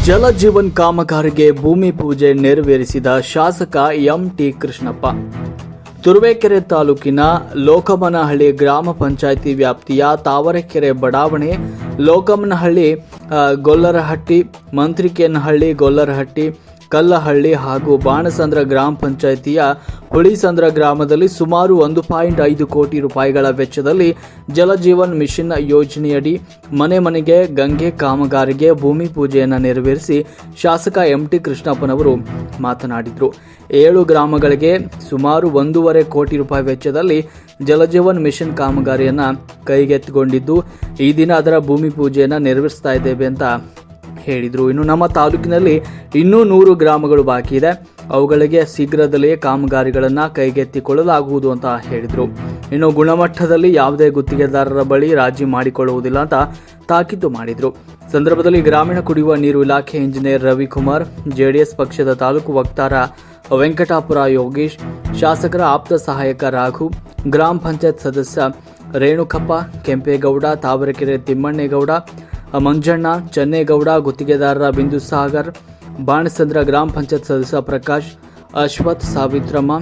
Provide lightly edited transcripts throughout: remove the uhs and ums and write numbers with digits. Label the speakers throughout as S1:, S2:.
S1: ಜಲಜೀವನ್ ಕಾಮಗಾರಿಗೆ ಭೂಮಿ ಪೂಜೆ ನೆರವೇರಿಸಿದ ಶಾಸಕ ಎಂಟಿ ಕೃಷ್ಣಪ್ಪ. ತುರುವೇಕೆರೆ ತಾಲೂಕಿನ ಲೋಕಮನಹಳ್ಳಿ ಗ್ರಾಮ ಪಂಚಾಯಿತಿ ವ್ಯಾಪ್ತಿಯ ತಾವರೆಕೆರೆ ಬಡಾವಣೆ, ಲೋಕಮನಹಳ್ಳಿ, ಗೊಲ್ಲರಹಟ್ಟಿ, ಮಂತ್ರಿಕೇನಹಳ್ಳಿ, ಗೊಲ್ಲರಹಟ್ಟಿ, ಕಲ್ಲಹಳ್ಳಿ ಹಾಗೂ ಬಾಣಸಂದ್ರ ಗ್ರಾಮ ಪಂಚಾಯಿತಿಯ ಹುಳಿಸಂದ್ರ ಗ್ರಾಮದಲ್ಲಿ ಸುಮಾರು 1.5 ಕೋಟಿ ರೂಪಾಯಿಗಳ ವೆಚ್ಚದಲ್ಲಿ ಜಲಜೀವನ್ ಮಿಷನ್ ಯೋಜನೆಯಡಿ ಮನೆ ಮನೆಗೆ ಗಂಗೆ ಕಾಮಗಾರಿಗೆ ಭೂಮಿ ಪೂಜೆಯನ್ನು ನೆರವೇರಿಸಿ ಶಾಸಕ ಎಂಟಿ ಕೃಷ್ಣಪ್ಪನವರು ಮಾತನಾಡಿದರು. 7 ಗ್ರಾಮಗಳಿಗೆ ಸುಮಾರು 1.5 ಕೋಟಿ ರೂಪಾಯಿ ವೆಚ್ಚದಲ್ಲಿ ಜಲಜೀವನ್ ಮಿಷನ್ ಕಾಮಗಾರಿಯನ್ನು ಕೈಗೆತ್ತಿಕೊಂಡಿದ್ದು, ಈ ದಿನ ಅದರ ಭೂಮಿ ಪೂಜೆಯನ್ನು ನೆರವೇರಿಸ್ತಾ ಇದ್ದೇವೆ ಅಂತ ಹೇಳಿದರು. ಇನ್ನು ನಮ್ಮ ತಾಲೂಕಿನಲ್ಲಿ ಇನ್ನೂ 100 ಗ್ರಾಮಗಳು ಬಾಕಿ ಇದೆ, ಅವುಗಳಿಗೆ ಶೀಘ್ರದಲ್ಲೇ ಕಾಮಗಾರಿಗಳನ್ನು ಕೈಗೆತ್ತಿಕೊಳ್ಳಲಾಗುವುದು ಅಂತ ಹೇಳಿದರು. ಇನ್ನು ಗುಣಮಟ್ಟದಲ್ಲಿ ಯಾವುದೇ ಗುತ್ತಿಗೆದಾರರ ಬಳಿ ರಾಜಿ ಮಾಡಿಕೊಳ್ಳುವುದಿಲ್ಲ ಅಂತ ತಾಕೀತು ಮಾಡಿದರು. ಸಂದರ್ಭದಲ್ಲಿ ಗ್ರಾಮೀಣ ಕುಡಿಯುವ ನೀರು ಇಲಾಖೆ ಇಂಜಿನಿಯರ್ ರವಿಕುಮಾರ್, ಜೆಡಿಎಸ್ ಪಕ್ಷದ ತಾಲೂಕು ವಕ್ತಾರ ವೆಂಕಟಾಪುರ ಯೋಗೇಶ್, ಶಾಸಕರ ಆಪ್ತ ಸಹಾಯಕ ರಾಘು, ಗ್ರಾಮ ಪಂಚಾಯತ್ ಸದಸ್ಯ ರೇಣುಕಪ್ಪ, ಕೆಂಪೇಗೌಡ, ತಾವರೆಕೆರೆ ತಿಮ್ಮಣ್ಣೇಗೌಡ, ಮಂಜಣ್ಣ, ಚನ್ನೇಗೌಡ, ಗುತ್ತಿಗೆದಾರರ ಬಿಂದುಸಾಗರ್, ಬಾಣಸಂದ್ರ ಗ್ರಾಮ ಪಂಚಾಯತ್ ಸದಸ್ಯ ಪ್ರಕಾಶ್, ಅಶ್ವಥ್, ಸಾವಿತ್ರಮ್ಮ,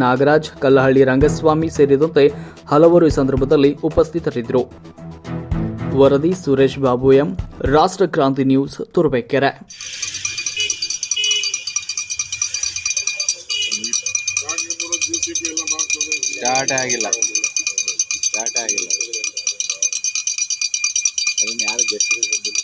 S1: ನಾಗರಾಜ್, ಕಲ್ಲಹಳ್ಳಿ ರಂಗಸ್ವಾಮಿ ಸೇರಿದಂತೆ ಹಲವರು ಈ ಸಂದರ್ಭದಲ್ಲಿ ಉಪಸ್ಥಿತರಿದ್ದರು. ವರದಿ ಸುರೇಶ್ ಬಾಬು ಎಂ, ರಾಷ್ಟ್ರ ಕ್ರಾಂತಿ ನ್ಯೂಸ್, ತುರುವೇಕೆರೆ.
S2: ಸ್ಟಾರ್ಟ್ ಆಗಿಲ್ಲ ಅದನ್ನು ಯಾರು ಗೊತ್ತಿರೋದಿಲ್ಲ.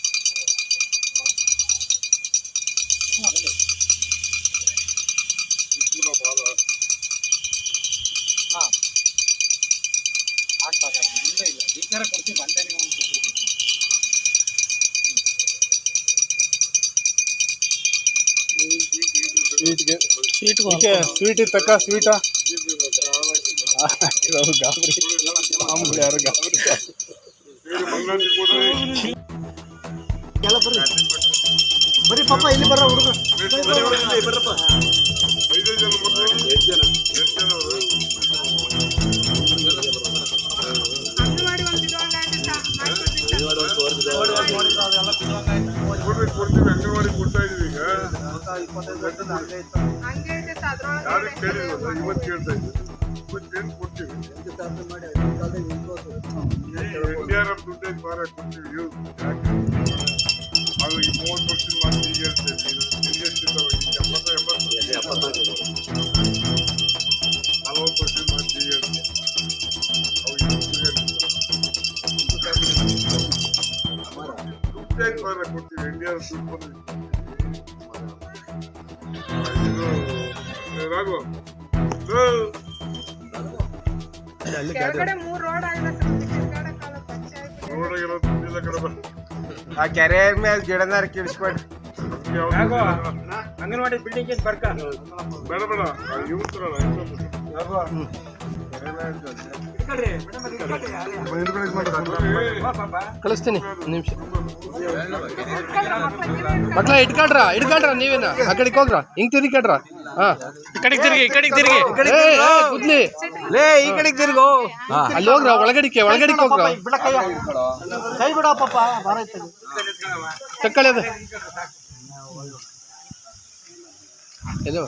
S3: ಸ್ವೀಟ್ ತಕ್ಕ ಸ್ವೀಟ ಗಾಬರಿ ಮಾಮೂಲಿ ಯಾರು ಗಾಬರಿ ಬರೀ ಪಾಪ ಇಲ್ಲಿ ಬರ ಹುಡುಗ ಕೊಡ್ತೀವಿ. ಅಂಗನವಾಡಿ ಕೊಡ್ತಾ ಇದೀವಿ. ಈಗ 25 ಯಾರಿಗೆ ಕೇಳಿಲ್ಲ, ಇವತ್ತು ಕೇಳ್ತಾ ಇದ್ದೀವಿ. ಇವತ್ತೇನು ಕೊಡ್ತೀವಿ, NDRF ದುಡ್ಡು ಬಾರ ಕೊಡ್ತೀವಿ. ಹಾಗಾಗಿ 30 ವರ್ಷದ ಮಾತು ಈಗ ಹೇಳ್ತೇವೆ. ಎಷ್ಟು 70 40 ವರ್ಷದ ಮಾತು ಈಗ ಹೇಳ್ತೇವೆ. ದುಡ್ಡೇ ಬಾರ ಕೊಡ್ತೀವಿ. NDRF ದುಡ್ಡು ರಾಘವ
S4: ಆ ಕೆರೆ ಮೇಲೆ ಗಿಡನಾರ ಕಿಡಿಸ್ಬೇಡ. ಅಂಗನವಾಡಿ ಬಿಲ್ಡಿಂಗ್ ಬರ್ಕ
S3: ಬೇಡ ಬೇಡ
S5: ಕಳಿಸ್ತೀನಿ ನಿಮಿಷ. ಮಕ್ಳ ಇಟ್ಕೊಳ್ರ ನೀವೇನ ಆ ಕಡೆಗೆ ಹೋಗ್ರ, ಹಿಂಗ್ ತಿರ್ಗಿಕಡ್ರ. ಈ ಕಡೆಗೆ ತಿರ್ಗಿ ಕುದ್ಲಿ
S4: ಲೇ ಈ ಕಡೆಗೆ ತಿರ್ಗೋ.
S5: ಅಲ್ಲಿ ಹೋಗ್ರ, ಒಳಗಡಿಕೆ ಹೋಗ್ರ.
S4: ಕೈ ಬಿಡ ಪಾಪ
S5: ತಕ್ಕಳಿ ಅದ ಇದು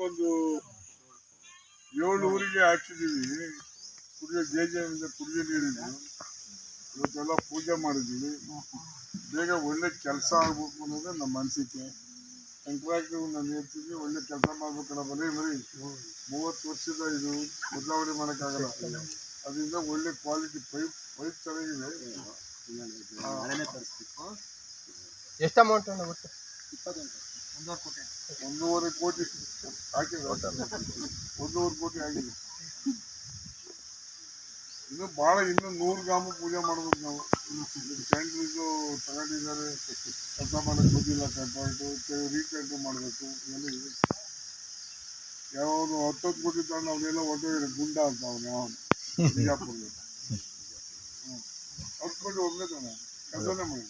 S3: ಒಂದು 7 ಊರಿಗೆ ಹಾಕಿದ್ದೀವಿ. ಕುಡಿಯೋ ಜೇಜಿನಿಂದ ಕುಡಿಯೋ ನೀರಿದ್ದು ಇವತ್ತೆಲ್ಲ ಪೂಜೆ ಮಾಡಿದ್ದೀವಿ. ಬೇಗ ಒಳ್ಳೆ ಕೆಲಸ ಆಗ್ಬೇಕು ಅನ್ನೋದೇ ನಮ್ಮ ಅನಿಸಿಕೆ. ಕಾಂಟ್ರಾಕ್ಟ್ರು ನಾನು ಹೇಳ್ತಿದ್ವಿ, ಒಳ್ಳೆ ಕೆಲಸ ಮಾಡ್ಬೇಕಲ್ಲ. ಬರೀ 30 ವರ್ಷದ ಇದು ಬದಲಾವಣೆ ಮಾಡೋಕ್ಕಾಗಲ್ಲ. ಅದರಿಂದ ಒಳ್ಳೆ ಕ್ವಾಲಿಟಿ ಪೈಪ್ ಚೆನ್ನಾಗಿದೆ.
S5: ಎಷ್ಟು ಅಮೌಂಟ್?
S3: 1.5 ಕೋಟಿ ಹಾಕಿದೆ. 1.5 ಕೋಟಿ ಆಗಿದೆ. ಇನ್ನು 100 ಗ್ರಾಮ ಪೂಜೆ ಮಾಡ್ಬೇಕು ನಾವು. ಟ್ಯಾಂಕ್ರಿಗೂ ತಗೊಂಡಿದ್ದಾರೆ, ಕೆಲಸ ಮಾಡೋಕ್ಕೆ ಗೊತ್ತಿಲ್ಲ. ಕಾಂಟ್ರಾಕ್ಟು ರೀಟೆಂಡ್ರು ಮಾಡಬೇಕು. ಇವೆಲ್ಲ ಇದೆ. ಯಾವುದು 10 ಕೋಟಿ ತಗೊಂಡು ಅವನ್ನೆಲ್ಲ ಹೊರಟೋಗಿದೆ. ಗುಂಡ ಅಂತ ಅವನು ಯಾವ ಬಿಜಾಪುರದಲ್ಲಿ 10 ಕೋಟಿ ಹೋಗ್ಲೇತಾನೆ, ಕೆಲಸನೇ ಮಾಡಿ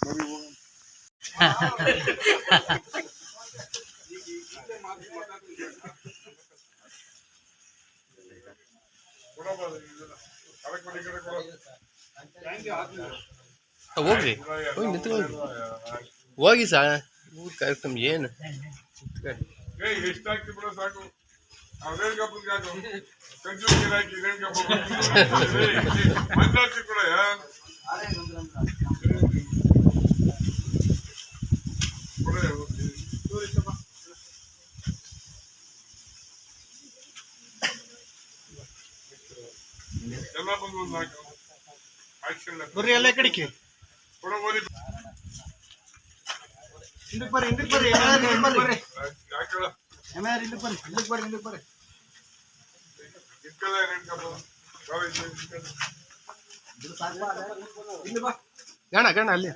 S3: ಬರೀ ಹೋಗ. ಕೊಡಬಾರ್ದು, ಕರೆಕ್ಟ್ ಮಾಡಿ ಕಡೆ ಕೊಡೋದು.
S5: ಹೋಗ್ರಿ ಹೋಗಿ ನಿಂತ್ಕೊಳ್ಳಿ ಹೋಗಿ ಸಾ ಊರ್ ಕಾರ್ಯಕ್ರಮ ಏನು
S3: ಎಷ್ಟು ಹಾಕಿ ಬಿಡೋ ಸಾಕು ರೇಣು ಕಬ್ಬನ್ ಹಾಕು ಕಂಚೂರು ನೀರು ಹಾಕಿ ರೇಣು ಕಬ್ಬ ಮಂಜಾತಿ ಕೂಡ ಎಲ್ಲ ಬಂದು ಒಂದು ಹಾಕು
S4: ಬರ್ರಿ ಎಲ್ಲ ಕಡೆಗೆ
S3: ಕೊಡ ಓದಿ
S4: ಹಿಂದಕ್ಕೆ ಬರ್ರಿ ಬರ್ರಿ
S3: ಯಾಕಳ
S4: ಹಿಂದಕ್ಕೆ ಬರ್ರಿ
S3: ಇಟ್ಕಲ್ಲ ರೇಣು ಕಬ್ಬ
S5: ಗಣ ಅಲ್ಲಿ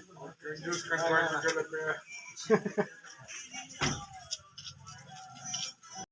S3: ಜ್ಯೂಸ್ ಕಟ್ ಮಾಡಿ